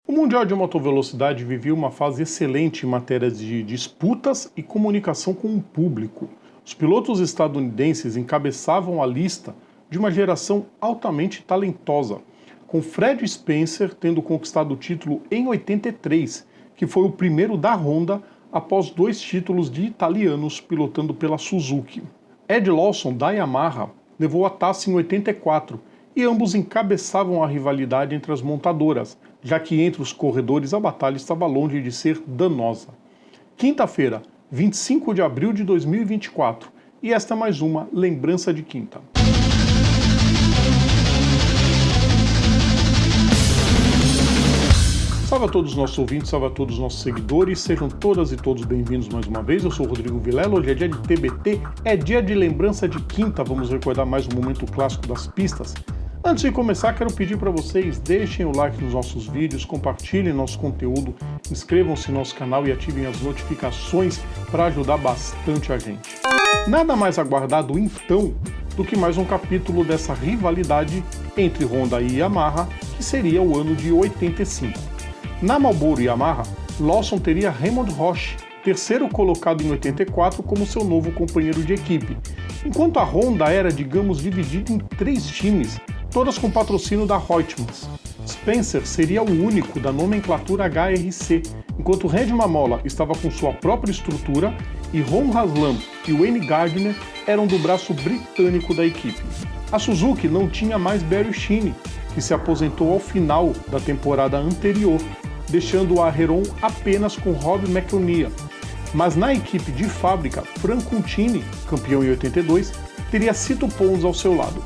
O Mundial de Motovelocidade vivia uma fase excelente em matéria de disputas e comunicação com o público. Os pilotos estadunidenses encabeçavam a lista de uma geração altamente talentosa, com Fred Spencer tendo conquistado o título em 83, que foi o primeiro da Honda após 2 títulos de italianos pilotando pela Suzuki. Ed Lawson, da Yamaha, levou a taça em 84 e ambos encabeçavam a rivalidade entre as montadoras, já que entre os corredores a batalha estava longe de ser danosa. Quinta-feira, 25 de abril de 2024, e esta é mais uma Lembrança de Quinta. Salve a todos os nossos ouvintes, salve a todos os nossos seguidores, sejam todas e todos bem-vindos mais uma vez. Eu sou o Rodrigo Vilela, hoje é dia de TBT, é dia de Lembrança de Quinta, vamos recordar mais um momento clássico das pistas. Antes de começar, quero pedir para vocês, deixem o like nos nossos vídeos, compartilhem nosso conteúdo, inscrevam-se no nosso canal e ativem as notificações para ajudar bastante a gente. Nada mais aguardado então do que mais um capítulo dessa rivalidade entre Honda e Yamaha, que seria o ano de 85. Na Marlboro Yamaha, Lawson teria Raymond Roche, terceiro colocado em 84, como seu novo companheiro de equipe, enquanto a Honda era, digamos, dividida em 3 times, todas com patrocínio da Reutemann. Spencer seria o único da nomenclatura HRC, enquanto Red Mamola estava com sua própria estrutura e Ron Haslam e Wayne Gardner eram do braço britânico da equipe. A Suzuki não tinha mais Barry Sheene, que se aposentou ao final da temporada anterior, deixando a Heron apenas com Rob McElnea. Mas na equipe de fábrica, Frank Contini, campeão em 82, teria Cito Pons ao seu lado.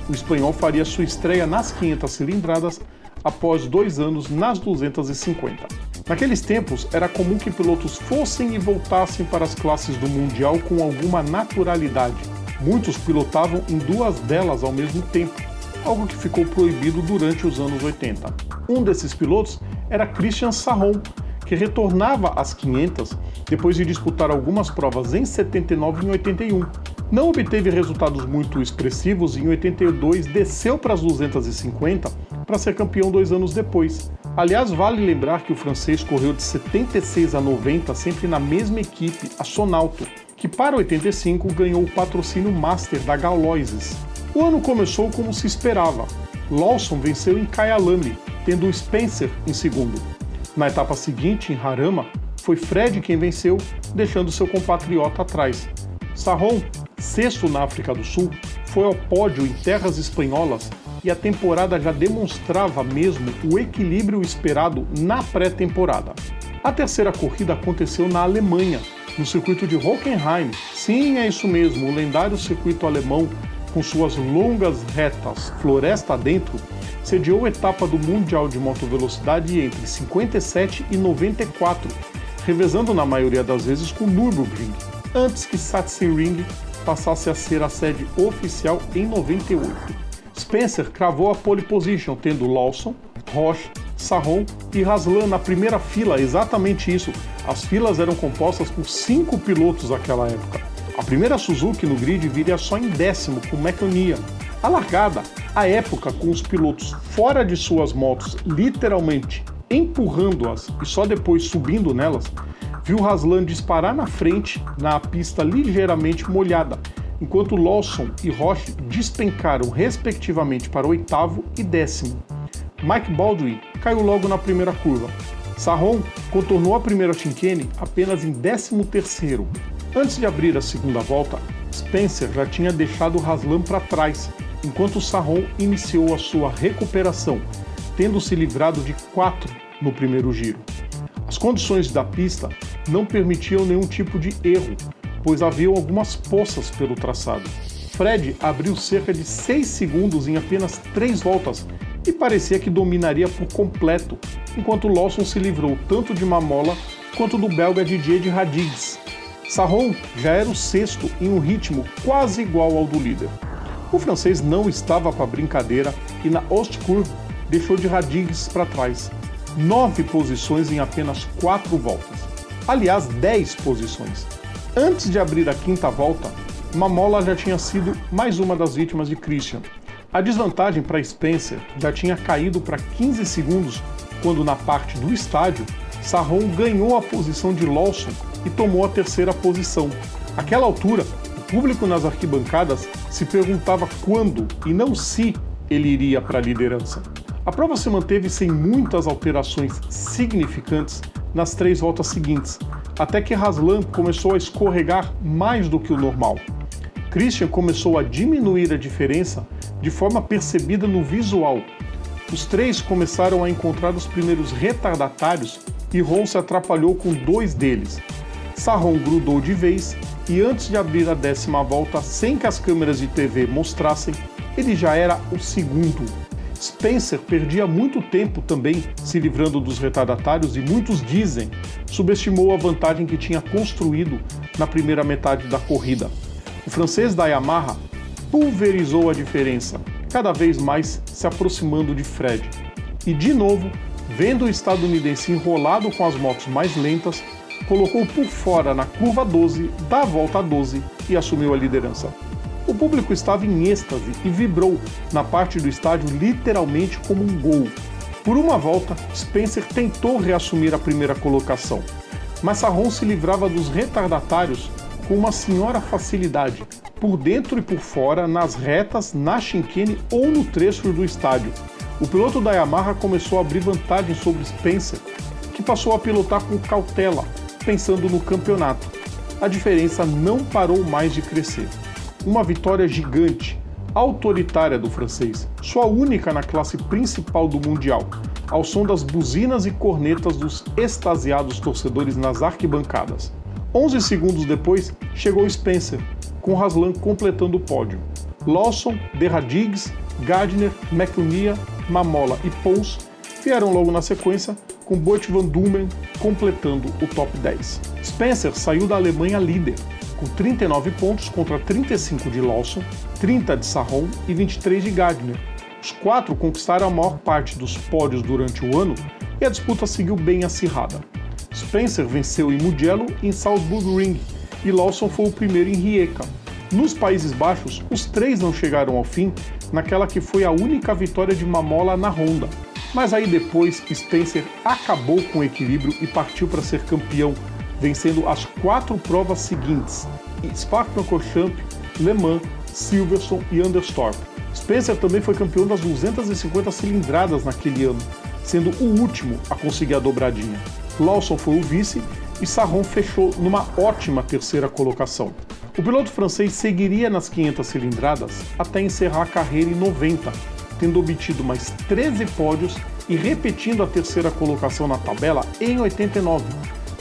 O espanhol faria sua estreia nas 500 cilindradas após 2 anos nas 250. Naqueles tempos, era comum que pilotos fossem e voltassem para as classes do Mundial com alguma naturalidade. Muitos pilotavam em 2 delas ao mesmo tempo, algo que ficou proibido durante os anos 80. Um desses pilotos era Christian Sarron, que retornava às 500 depois de disputar algumas provas em 79 e em 81. Não obteve resultados muito expressivos e em 82 desceu para as 250 para ser campeão 2 anos depois. Aliás, vale lembrar que o francês correu de 76 a 90 sempre na mesma equipe, a Sonalto, que para 85 ganhou o patrocínio Master da Gauloises. O ano começou como se esperava. Lawson venceu em Kyalami, tendo Spencer em segundo. Na etapa seguinte, em Jarama, foi Fred quem venceu, deixando seu compatriota atrás. Sarron, sexto na África do Sul, foi ao pódio em terras espanholas e a temporada já demonstrava mesmo o equilíbrio esperado na pré-temporada. A terceira corrida aconteceu na Alemanha, no circuito de Hockenheim. Sim, é isso mesmo, o lendário circuito alemão, com suas longas retas floresta adentro, sediou a etapa do Mundial de Motovelocidade entre 57 e 94, revezando na maioria das vezes com Nürburgring, antes que Sachsenring passasse a ser a sede oficial em 98. Spencer cravou a pole position, tendo Lawson, Roche, Sarron e Haslam na primeira fila, exatamente isso. As filas eram compostas por 5 pilotos naquela época. A primeira Suzuki no grid viria só em 10º, com McElnea. A largada, a época com os pilotos fora de suas motos, literalmente empurrando-as e só depois subindo nelas, viu Haslam disparar na frente na pista ligeiramente molhada, enquanto Lawson e Roche despencaram respectivamente para 8º e 10º. Mike Baldwin caiu logo na primeira curva. Sarron contornou a primeira chicane apenas em 13º. Antes de abrir a segunda volta, Spencer já tinha deixado Haslam para trás, enquanto Sarron iniciou a sua recuperação, tendo se livrado de 4 no primeiro giro. As condições da pista não permitiam nenhum tipo de erro, pois haviam algumas poças pelo traçado. Fred abriu cerca de 6 segundos em apenas 3 voltas e parecia que dominaria por completo, enquanto Lawson se livrou tanto de Mamola quanto do belga Didier de Radigues. Sarron já era o 6º em um ritmo quase igual ao do líder. O francês não estava para brincadeira e na Ostkurve deixou de Radigues para trás. 9 posições em apenas 4 voltas. Aliás, 10 posições. Antes de abrir a 5ª volta, Mamola já tinha sido mais uma das vítimas de Christian. A desvantagem para Spencer já tinha caído para 15 segundos quando na parte do estádio, Sarron ganhou a posição de Lawson e tomou a terceira posição. Àquela altura, o público nas arquibancadas se perguntava quando e não se ele iria para a liderança. A prova se manteve sem muitas alterações significantes nas 3 voltas seguintes, até que Haslam começou a escorregar mais do que o normal. Christian começou a diminuir a diferença de forma percebida no visual. Os 3 começaram a encontrar os primeiros retardatários e Ron se atrapalhou com 2 deles. Sarron grudou de vez e antes de abrir a 10ª volta, sem que as câmeras de TV mostrassem, ele já era o segundo. Spencer perdia muito tempo também se livrando dos retardatários e muitos dizem subestimou a vantagem que tinha construído na primeira metade da corrida. O francês da Yamaha pulverizou a diferença, cada vez mais se aproximando de Fred. E de novo, vendo o estadunidense enrolado com as motos mais lentas, colocou por fora na curva 12 da volta 12 e assumiu a liderança. O público estava em êxtase e vibrou na parte do estádio literalmente como um gol. Por uma volta, Spencer tentou reassumir a primeira colocação, mas Sarron se livrava dos retardatários com uma senhora facilidade, por dentro e por fora, nas retas, na chicane ou no trecho do estádio. O piloto da Yamaha começou a abrir vantagem sobre Spencer, que passou a pilotar com cautela, pensando no campeonato. A diferença não parou mais de crescer. Uma vitória gigante, autoritária do francês, sua única na classe principal do Mundial, ao som das buzinas e cornetas dos extasiados torcedores nas arquibancadas. 11 segundos depois, chegou Spencer, com Haslam completando o pódio. Lawson, Derradigues, Gardner, McNamara, Mamola e Pons vieram logo na sequência, com Burt Van Dumen completando o top 10. Spencer saiu da Alemanha líder, com 39 pontos contra 35 de Lawson, 30 de Sarron e 23 de Gardner. Os 4 conquistaram a maior parte dos pódios durante o ano e a disputa seguiu bem acirrada. Spencer venceu em Mugello e em Salzburg Ring, e Lawson foi o primeiro em Rijeka. Nos Países Baixos, os 3 não chegaram ao fim naquela que foi a única vitória de Mamola na Honda. Mas aí depois, Spencer acabou com o equilíbrio e partiu para ser campeão, vencendo as 4 provas seguintes: Spa-Francorchamps, Le Mans, Silverstone e Anderstorp. Spencer também foi campeão das 250 cilindradas naquele ano, sendo o último a conseguir a dobradinha. Lawson foi o vice e Sarron fechou numa ótima terceira colocação. O piloto francês seguiria nas 500 cilindradas até encerrar a carreira em 90, tendo obtido mais 13 pódios e repetindo a terceira colocação na tabela em 89,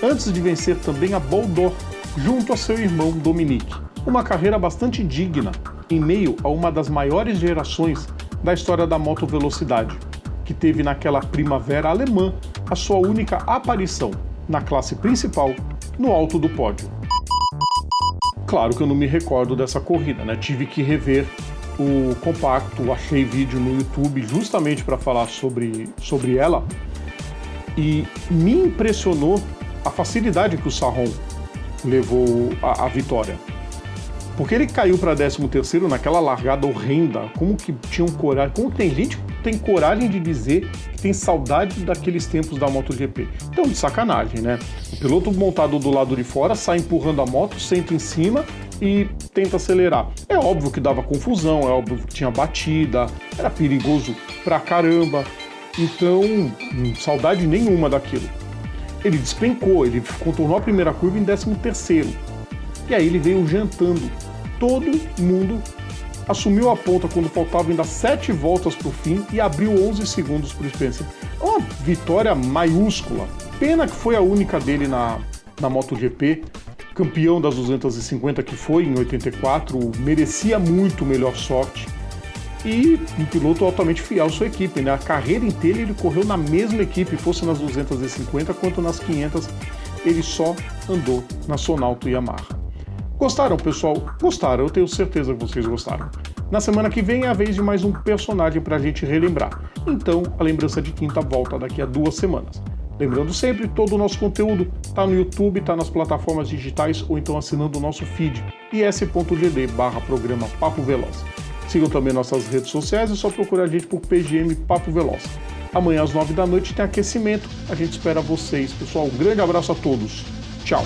antes de vencer também a Bol d'Or, junto a seu irmão Dominique. Uma carreira bastante digna, em meio a uma das maiores gerações da história da motovelocidade, que teve naquela primavera alemã a sua única aparição na classe principal, no alto do pódio. Claro que eu não me recordo dessa corrida, né? Tive que rever o compacto, achei vídeo no YouTube justamente para falar sobre ela, e me impressionou a facilidade que o Sarron levou a vitória. Porque ele caiu para 13º naquela largada horrenda. Como que tinham coragem? Como tem gente que tem coragem de dizer que tem saudade daqueles tempos da MotoGP? Então, de sacanagem, né? O piloto montado do lado de fora sai empurrando a moto, senta em cima e tenta acelerar. É óbvio que dava confusão, é óbvio que tinha batida, era perigoso pra caramba. Então, saudade nenhuma daquilo. Ele despencou, ele contornou a primeira curva em 13º. E aí ele veio jantando. Todo mundo assumiu a ponta quando faltavam ainda 7 voltas para o fim e abriu 11 segundos para o Spencer. Uma vitória maiúscula. Pena que foi a única dele na MotoGP. Campeão das 250 que foi em 84, merecia muito melhor sorte. E um piloto altamente fiel à sua equipe, né? A carreira inteira ele correu na mesma equipe, fosse nas 250 quanto nas 500. Ele só andou na Sonalto Yamaha. Gostaram, pessoal? Gostaram, eu tenho certeza que vocês gostaram. Na semana que vem é a vez de mais um personagem pra gente relembrar. Então, a lembrança de quinta volta daqui a 2 semanas. Lembrando sempre, todo o nosso conteúdo tá no YouTube, tá nas plataformas digitais ou então assinando o nosso feed, is.gd/programa Papo Veloz. Sigam também nossas redes sociais, é só procurar a gente por PGM Papo Veloz. Amanhã às 9 da noite tem aquecimento. A gente espera vocês, pessoal. Um grande abraço a todos. Tchau.